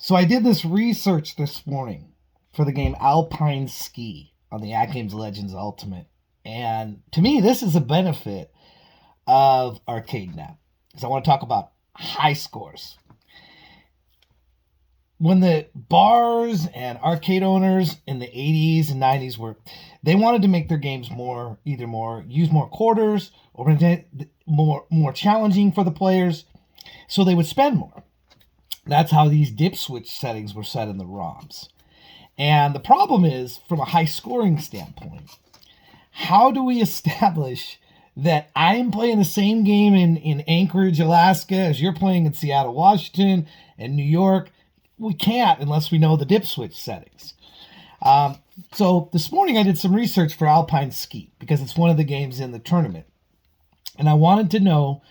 So I did this research this morning for the game Alpine Ski on the Atgames Legends Ultimate. And to me, this is a benefit of ArcadeNet. Because I want to talk about high scores. When the bars and arcade owners in the 80s and 90s they wanted to make their games use more quarters or more challenging for the players, so they would spend more. That's how these dip switch settings were set in the ROMs. And the problem is, from a high scoring standpoint, how do we establish that I'm playing the same game in Anchorage, Alaska, as you're playing in Seattle, Washington, and New York? We can't unless we know the dip switch settings. So this morning I did some research for Alpine Ski because it's one of the games in the tournament. And I wanted to know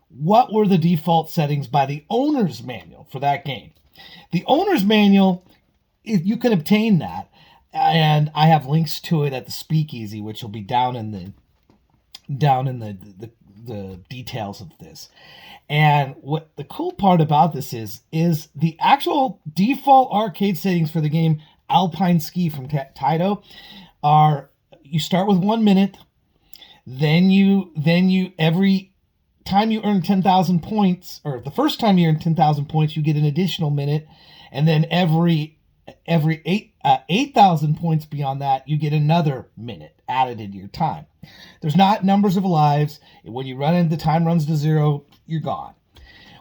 what were the default settings by the owner's manual for that game. The owner's manual, if you can obtain that, and I have links to it at the Speakeasy, which will be down in the details of this. And what the cool part about this is the actual default arcade settings for the game Alpine Ski from Taito are: you start with 1 minute, then you every time you earn 10,000 points, or the first time you earn 10,000 points, you get an additional minute, and then every 8,000 points beyond that, you get another minute added into your time. There's not numbers of lives. When you run in, the time runs to zero, you're gone.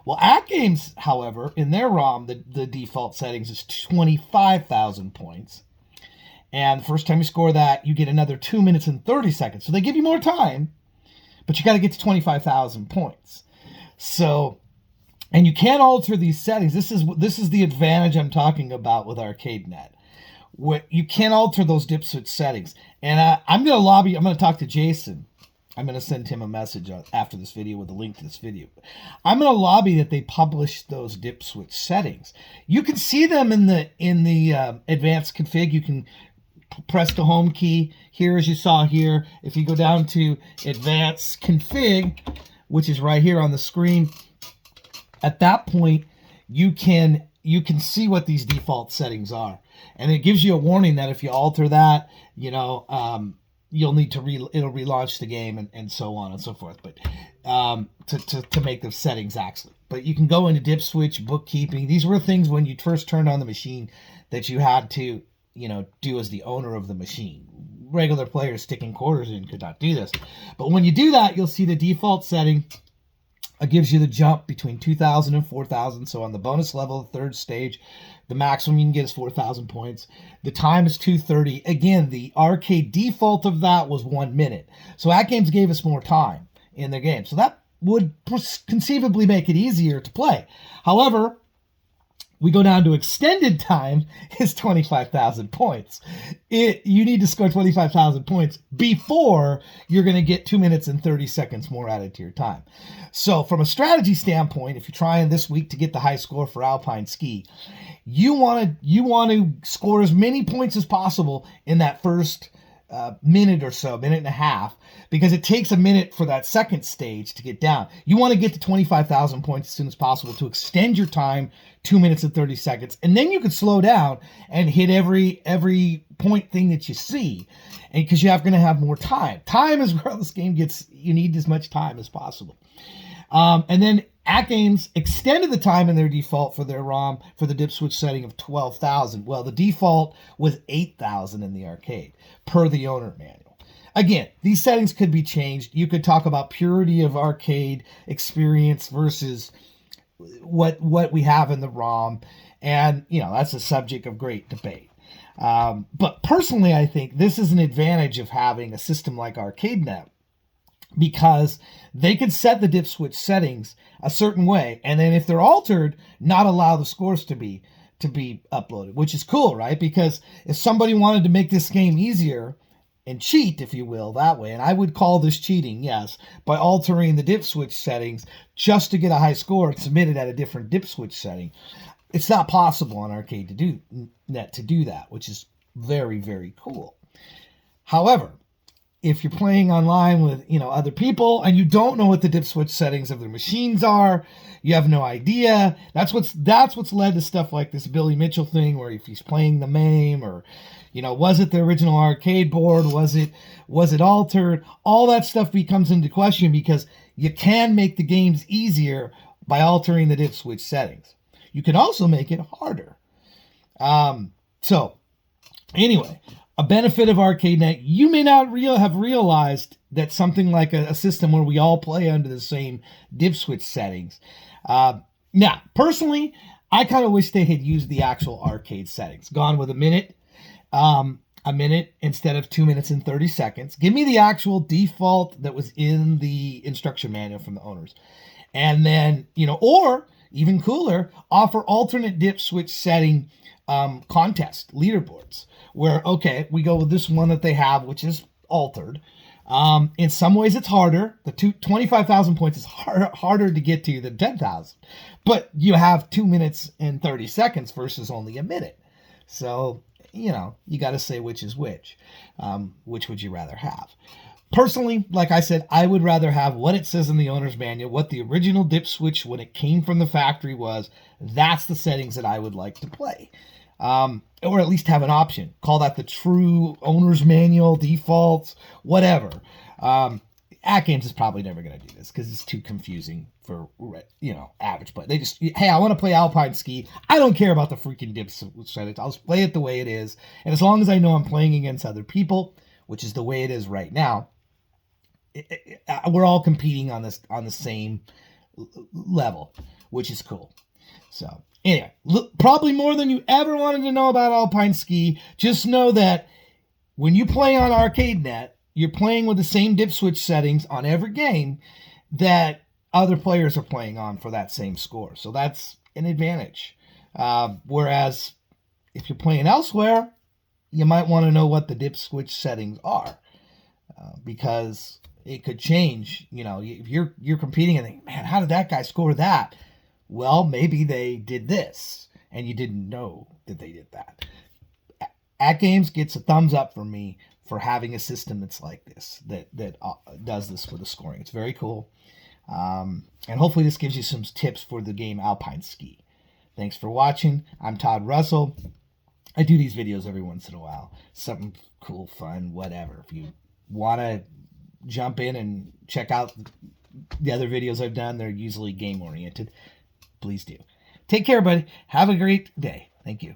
Well, Atgames, however, in their ROM, the default settings is 25,000 points. And the first time you score that, you get another 2 minutes and 30 seconds. So they give you more time, but you got to get to 25,000 points. So, and you can't alter these settings. This is the advantage I'm talking about with ArcadeNet. You can't alter those dip switch settings. And I'm going to talk to Jason. I'm going to send him a message after this video with a link to this video. I'm going to lobby that they publish those dip switch settings. You can see them in the advanced config. You can press the home key here, as you saw here. If you go down to advanced config, which is right here on the screen, at that point you can see what these default settings are, and it gives you a warning that if you alter that, you'll need to it'll relaunch the game and so on and so forth. But to make the settings actually. But you can go into dip switch, bookkeeping. These were things when you first turned on the machine that you had to do as the owner of the machine. Regular players sticking quarters in could not do this. But when you do that, you'll see the default setting. It gives you the jump between 2,000 and 4,000. So on the bonus level, the third stage, the maximum you can get is 4,000 points. The time is 2:30. Again, the arcade default of that was 1 minute. So Atgames gave us more time in their game. So that would conceivably make it easier to play. However, we go down to extended time is 25,000 points. You need to score 25,000 points before you're going to get 2 minutes and 30 seconds more added to your time. So from a strategy standpoint, if you're trying this week to get the high score for Alpine Ski, you want to score as many points as possible in that first minute or so, minute and a half, because it takes a minute for that second stage to get down. You want to get to 25,000 points as soon as possible to extend your time 2 minutes and 30 seconds, and then you can slow down and hit every point thing that you see, and because you're going to have more time. Time is where this game gets. You need as much time as possible. And then Atgames extended the time in their default for their ROM for the dip switch setting of 12,000. Well, the default was 8,000 in the arcade per the owner manual. Again, these settings could be changed. You could talk about purity of arcade experience versus what we have in the ROM, and that's a subject of great debate. But personally, I think this is an advantage of having a system like ArcadeNet, because they could set the dip switch settings a certain way, and then if they're altered, not allow the scores to be uploaded, which is cool, right? Because if somebody wanted to make this game easier and cheat, if you will, that way, and I would call this cheating, yes, by altering the dip switch settings just to get a high score and submit it at a different dip switch setting, it's not possible on Arcade to do that, which is very, very cool. However, if you're playing online with, other people and you don't know what the dip switch settings of their machines are, you have no idea. That's what's led to stuff like this Billy Mitchell thing, where if he's playing the MAME, or, was it the original arcade board? Was it altered? All that stuff becomes into question because you can make the games easier by altering the dip switch settings. You can also make it harder. So anyway, a benefit of ArcadeNet, you may not have realized that something like a system where we all play under the same dip switch settings. Now, personally, I kind of wish they had used the actual arcade settings. Gone with a minute instead of 2 minutes and 30 seconds. Give me the actual default that was in the instruction manual from the owners. And then, or even cooler, offer alternate dip switch setting contest leaderboards, where, okay, we go with this one that they have, which is altered. In some ways it's harder. The 25,000 points is harder to get to than 10,000, but you have 2 minutes and 30 seconds versus only a minute. So, you got to say which is which. Which would you rather have? Personally, like I said, I would rather have what it says in the owner's manual, what the original dip switch when it came from the factory was. That's the settings that I would like to play. Or at least have an option. Call that the true owner's manual, defaults, whatever. Atgames is probably never going to do this because it's too confusing for, average play. They just, hey, I want to play Alpine Ski. I don't care about the freaking dip switch settings. I'll just play it the way it is. And as long as I know I'm playing against other people, which is the way it is right now, we're all competing on the same level, which is cool. So anyway, probably more than you ever wanted to know about Alpine Ski. Just know that when you play on ArcadeNet, you're playing with the same dip switch settings on every game that other players are playing on for that same score. So that's an advantage. Whereas if you're playing elsewhere, you might want to know what the dip switch settings are, because it could change. If you're competing and think, man, how did that guy score that? Well, maybe they did this, and you didn't know that they did that. Atgames gets a thumbs up from me for having a system that's like this, that does this for the scoring. It's very cool. And hopefully this gives you some tips for the game Alpine Ski. Thanks for watching. I'm Todd Russell. I do these videos every once in a while. Something cool, fun, whatever. If you want to jump in and check out the other videos I've done, they're usually game-oriented. Please do. Take care, buddy. Have a great day. Thank you.